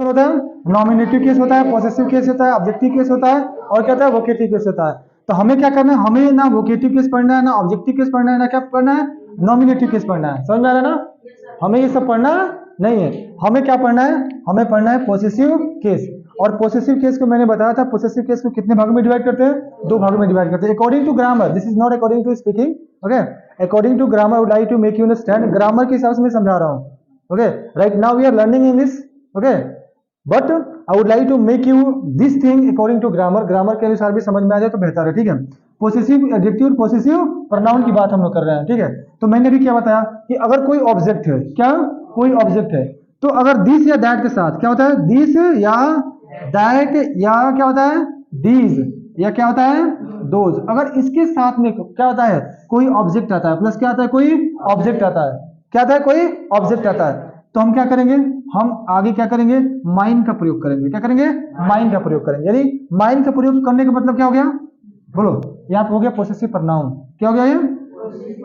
कौन होता है? नॉमिनेटिव केस होता है, पॉसेसिव केस होता है, ऑब्जेक्टिव केस होता है और क्या होता है? वोकेटिव केस होता है। तो हमें क्या करना है? हमें ना वोकेटिव केस पढ़ना है, ना ऑब्जेक्टिव केस पढ़ना है, ना क्या पढ़ना है? नॉमिनेटिव केस पढ़ना है। समझ में आ रहा है ना? हमें ये सब पढ़ना नहीं है। हमें क्या पढ़ना है? हमें पढ़ना है पॉसेसिव केस। और पॉसेसिव केस को मैंने बताया था, पॉसेसिव केस को कितने भाग में डिवाइड करते हैं? 2 भाग में डिवाइड करते हैं। According to grammar, this is not according to speaking, okay? According to grammar would like to make you understand, grammar के हिसाब से मैं समझा रहा हूँ, okay? Right now we are learning English, okay? But I would like to make you this thing according to grammar, grammar के अनुसार भी समझ में आ जाए तो बेहतर है, ठीक है? पॉसेसिव एडजेक्टिव और पॉसेसिव प्रोनाउन की बात हम लोग कर रहे हैं, ठीक है? तो मैंने अभी क्या बताया कि अगर कोई ऑब्जेक्ट है, क्या कोई ऑब्जेक्ट है, तो अगर दिस या दैट के साथ क्या होता है? दिस या दैट या क्या होता है? दीज या क्या होता है? दोज। अगर इसके साथ में क्या होता है? कोई ऑब्जेक्ट आता है, प्लस क्या आता है? कोई ऑब्जेक्ट आता है। क्या आता है? कोई ऑब्जेक्ट आता है। तो हम क्या करेंगे? हम आगे क्या करेंगे? माइन का प्रयोग करेंगे। क्या करेंगे? माइन का प्रयोग करेंगे। यानी माइन का प्रयोग करने का मतलब क्या हो गया? बोलो। यहाँ पे हो गया पॉसेसिव प्रोनाउन। क्या हो गया ये?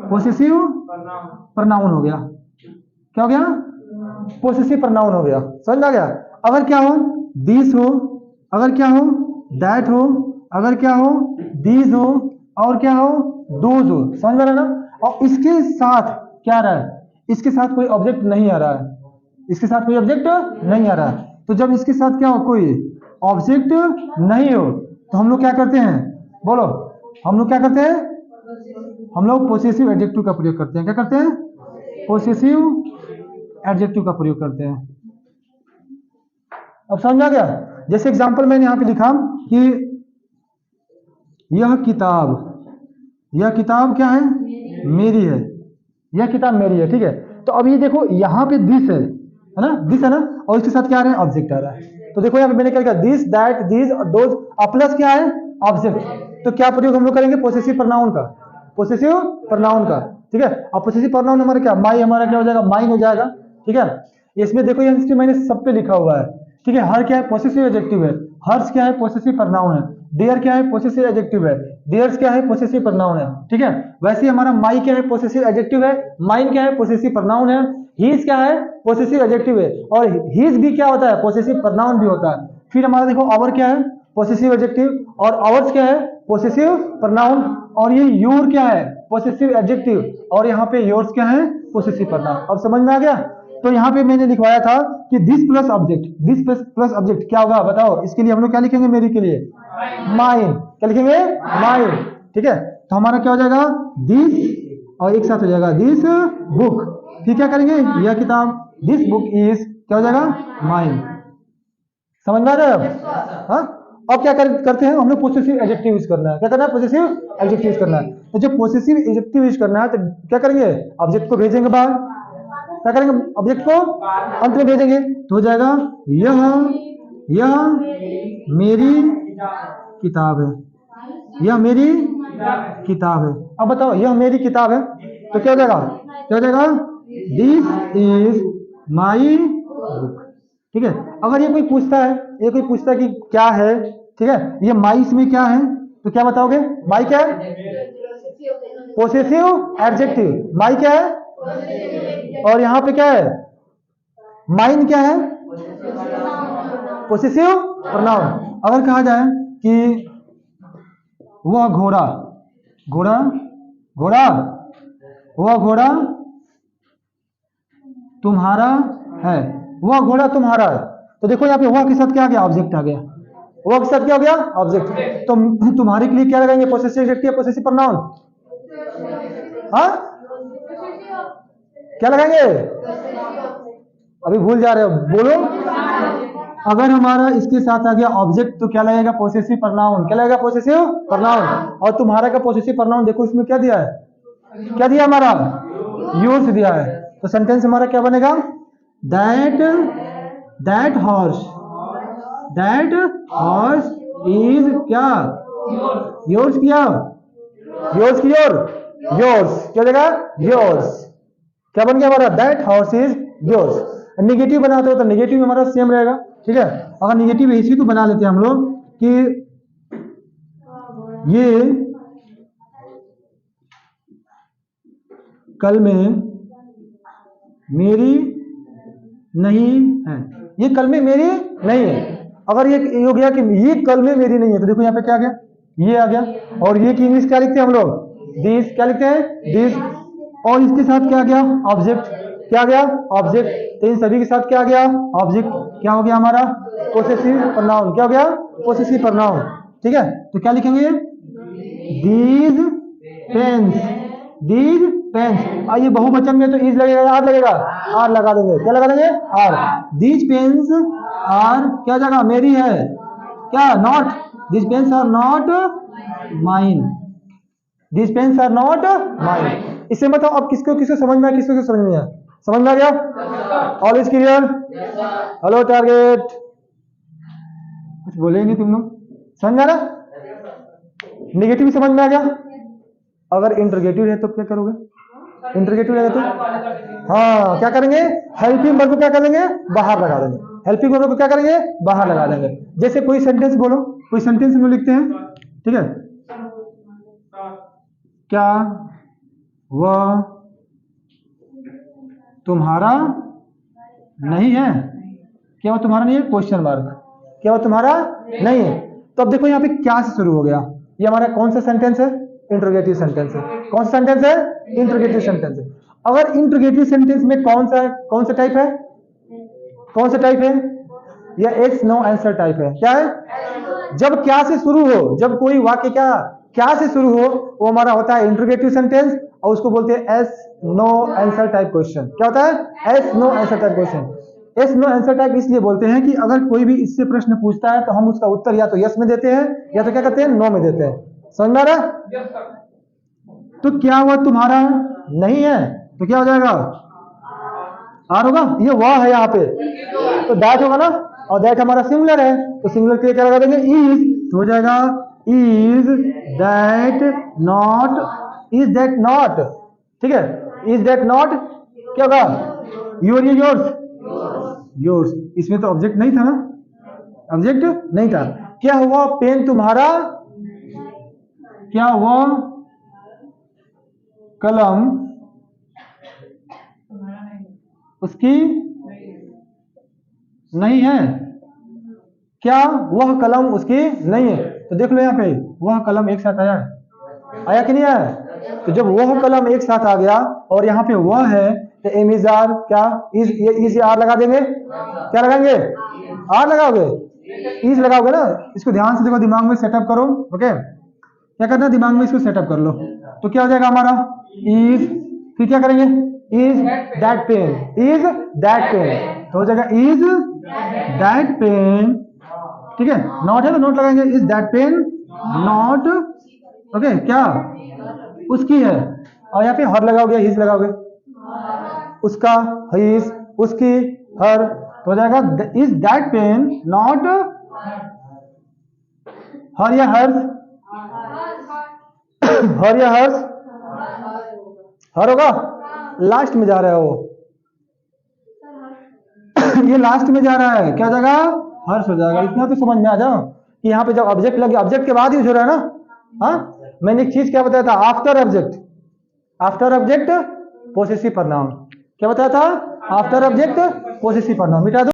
पॉसेसिव प्रोनाउन हो गया। क्या हो गया? पॉसेसिव प्रोनाउन हो गया। समझ में आ गया? अगर क्या हो? दिस हो, अगर क्या हो? दैट हो, अगर क्या हो? दीज हो, और क्या हो? दोज हो। समझ में आ रहा है ना? और इसके साथ क्या आ रहा है? इसके साथ कोई ऑब्जेक्ट नहीं आ रहा है। इसके साथ कोई ऑब्जेक्ट नहीं आ रहा है। तो जब इसके साथ क्या हो? कोई ऑब्जेक्ट नहीं हो, तो हम लोग क्या करते हैं? बोलो। हम लोग क्या करते हैं? हम लोग पॉसेसिव एडजेक्टिव का प्रयोग करते हैं। क्या करते हैं? पॉसेसिव एडजेक्टिव का प्रयोग करते हैं। अब समझ आ गया? जैसे एग्जांपल मैंने यहां पे लिखा कि यह किताब क्या है? मेरी है। यह किताब मेरी है, ठीक है? तो अब ये देखो, यहाँ पे दिस है ना? दिस है ना? और इसके साथ क्या आ रहा है? ऑब्जेक्ट आ रहा है। तो देखो यहाँ पे मैंने क्या लिखा? दिस, दैट, दीज और दोज, और प्लस क्या है? ऑब्जेक्ट। तो क्या प्रयोग हम लोग करेंगे? पॉसेसिव प्रोनाउन का। पॉसेसिव प्रोनाउन का, ठीक है? और पॉसेसिव प्रोनाउन हमारा क्या? माई हमारा क्या हो जाएगा? माइन हो जाएगा, ठीक है? इसमें देखो ये मैंने सब पे लिखा हुआ है, ठीक है? हर क्या है? पॉसेसिव एडजेक्टिव है। हर्ष क्या है? पॉसेसिव प्रोनाउन है। देयर क्या है? पॉसेसिव एडजेक्टिव है। देयर्स क्या है? पॉसेसिव प्रोनाउन है, ठीक है? वैसे ही हमारा माई क्या है? पॉसेसिव एडजेक्टिव है। माइन क्या है? पॉसेसिव प्रोनाउन है। हीज क्या है? पॉसेसिव एडजेक्टिव है। और हीज भी क्या होता है? पॉसेसिव प्रोनाउन भी होता है। फिर हमारा देखो आवर क्या है? Possessive adjective. और आवर्स क्या है? Possessive pronoun. और ये योर क्या है? Possessive adjective. और यहाँ पे योर्स क्या है? Possessive pronoun. अब समझ में आ गया? तो यहाँ पे मैंने लिखवाया था कि this plus object, this plus object क्या होगा? बताओ। इसके लिए हम लोग क्या लिखेंगे? मेरी के लिए माइन। क्या लिखेंगे? माइन, ठीक है? तो हमारा क्या हो जाएगा? दिस, और एक साथ हो जाएगा दिस बुक। फिर क्या करेंगे? यह किताब, दिस बुक इज क्या हो जाएगा? माइन। समझ में आ रहा है? हाँ? अब क्या करते हैं हम लोग? पॉसेसिव एडजेक्टिव यूज करना है। क्या करना है? पॉसेसिव एडजेक्टिव यूज करना है। तो जब पॉसेसिव एडजेक्टिव यूज करना है तो क्या करेंगे? ऑब्जेक्ट को भेजेंगे बाहर। क्या करेंगे? ऑब्जेक्ट को अंत में भेजेंगे। तो हो जाएगा यह मेरी किताब है। यह मेरी किताब है। अब बताओ, यह मेरी किताब है तो क्या हो जाएगा? क्या हो जाएगा? दिस इज माई बुक, ठीक है? अगर ये कोई पूछता है, कि क्या है, ठीक है? ये माई इसमें क्या है, तो क्या बताओगे? माई क्या है? Possessive adjective. माई क्या है? और यहाँ पे क्या है? माइन क्या है? Possessive pronoun. अगर कहा जाए कि वह घोड़ा घोड़ा घोड़ा वह घोड़ा तुम्हारा है, वह घोड़ा तुम्हारा है, तो देखो यहाँ पे वह के साथ क्या आ गया? ऑब्जेक्ट आ गया। वह के साथ क्या हो गया? ऑब्जेक्ट। तो तुम्हारे के लिए क्या लगाएंगे? Possessive adjective, possessive pronoun? हाँ, क्या लगाएंगे? अभी भूल जा रहे हो, बोलो। अगर हमारा इसके साथ आ गया ऑब्जेक्ट तो क्या लगेगा? Possessive pronoun. क्या लगेगा? Possessive pronoun. और तुम्हारा का पॉसेसिव प्रोनाउन देखो इसमें क्या दिया है? क्या दिया हमारा? योर्स दिया है। तो सेंटेंस हमारा क्या बनेगा? दैट हॉर्स इज क्या? योर्स किया? योर्स की योर्स क्या देगा? योर्स। क्या बन गया हमारा? That horse is yours. Negative बनाते हो तो निगेटिव हमारा सेम रहेगा, ठीक है? अगर निगेटिव इसी को बना लेते हैं हम लोग कि ये कल में मेरी नहीं है, ये कल में मेरी नहीं है। अगर ये हो गया कि ये कल में मेरी नहीं है, तो देखो यहाँ पे क्या आ गया, ये आ गया। और ये की इंग्लिश क्या लिखते हैं हम लोग, दिस। क्या लिखते हैं, दिस। और इसके साथ क्या आ गया, ऑब्जेक्ट। क्या आ गया, ऑब्जेक्ट। तो इन सभी के साथ क्या आ गया, ऑब्जेक्ट। क्या हो गया हमारा, पोसेसिव प्रोनाउन। क्या हो गया, पोसेसिव प्रोनाउन। ठीक है, तो क्या लिखेंगे, दीज पेन्स, दीज पेन्स। और ये बहुवचन में तो इज लगेगा या आर लगेगा, आर लगा देंगे। क्या लगा देंगे, आर। दीज पेन्स आर क्या जगह, मेरी है। क्या, not. These pens are not mine, these pens are not mine. इससे मतलब अब किसको किसको समझ में आया, किसको किसको समझ में आया, समझ में आ गया। All is clear. Hello target, कुछ बोलेंगे तुम लोग, समझ में आ रहा। निगेटिव समझ में आ गया। अगर इंटरगेटिव है तो क्या करोगे, इंटरगेटिव है तो हाँ क्या करेंगे, हेल्पिंग वर्ब को क्या करेंगे, बाहर लगा देंगे। हेल्पिंग वर्ब को क्या करेंगे, बाहर लगा देंगे। जैसे कोई सेंटेंस बोलो, कोई सेंटेंस में लिखते हैं, ठीक है। क्या वह तुम्हारा नहीं है, क्या वह तुम्हारा नहीं है, क्वेश्चन मार्क। क्या वह तुम्हारा नहीं है। तो अब देखो यहाँ पे क्या से शुरू हो गया, ये हमारा कौन सा सेंटेंस है, इंटरोगेटिव सेंटेंस है। कौन सा सेंटेंस है, इंटरोगेटिव सेंटेंस है। अगर इंटरोगेटिव सेंटेंस में कौन सा टाइप है, कौन सा टाइप है, यह एस नो आंसर टाइप है। क्या है, जब क्या से शुरू हो, जब कोई वाक्य क्या से शुरू हो, वो हमारा होता है इंटरोगेटिव सेंटेंस, और उसको बोलते हैं yes no answer type question. क्या होता है, yes no answer type question. Yes no answer type इसलिए बोलते हैं कि अगर कोई भी इससे प्रश्न पूछता है तो हम उसका उत्तर या तो यस में देते हैं या तो क्या करते हैं, नो में देते हैं। समझ में आ रहा। तो क्या वह तुम्हारा नहीं है, तो क्या हो जाएगा, आर होगा। ये वह है यहाँ पे, तो दैट होगा ना, और दैट हमारा सिंगुलर है, तो सिंगुलर के लिए क्या लगा देंगे, इज। तो हो जाएगा is that not, is that not. ठीक है, इज दैट नॉट क्या होगा, योर, ये योर्स, योर्स। इसमें तो ऑब्जेक्ट नहीं था ना, ऑब्जेक्ट नहीं था। क्या हुआ, पेन तुम्हारा, क्या हुआ कलम उसकी नहीं है, क्या वह कलम उसकी नहीं है। तो देख लो यहाँ पे वह कलम एक साथ आया, आया कि नहीं आया। तो जब वह कलम एक साथ आ गया और यहाँ पे वह है, तो एम इज आर, क्या इज, ये इज आर लगा देंगे। क्या लगाएंगे, आर लगाओगे, इज लगाओगे ना। इसको ध्यान से देखो, दिमाग में सेटअप करो। ओके, क्या करना है, दिमाग में इसको सेटअप कर लो। तो क्या हो जाएगा हमारा, इज, फिर क्या करेंगे, is that pain, is that pain. तो हो जाएगा इज दैट पेन। ठीक है, नॉट है तो नॉट लगाएंगे, is that pain not, okay, क्या उसकी है। और यहाँ पे हर लगाओगे, हिज लगाओगे, उसका, हिज, उसकी, हर। तो हो जाएगा is that pain not her या हर्ष, हर या हर्ष, हर होगा। लास्ट में जा रहा है वो ये लास्ट में जा रहा है, क्या जाएगा, हर्ष हो जाएगा। इतना तो समझ में आ जाओ कि यहाँ पे जब ऑब्जेक्ट लगे, ऑब्जेक्ट के बाद यूज हो रहा है ना। हाँ, मैंने एक चीज क्या बताया था, after object, after object possessive pronoun. क्या बताया था, आफ्टर ऑब्जेक्ट पोसेसिव प्रोनाउन। मिटा दो।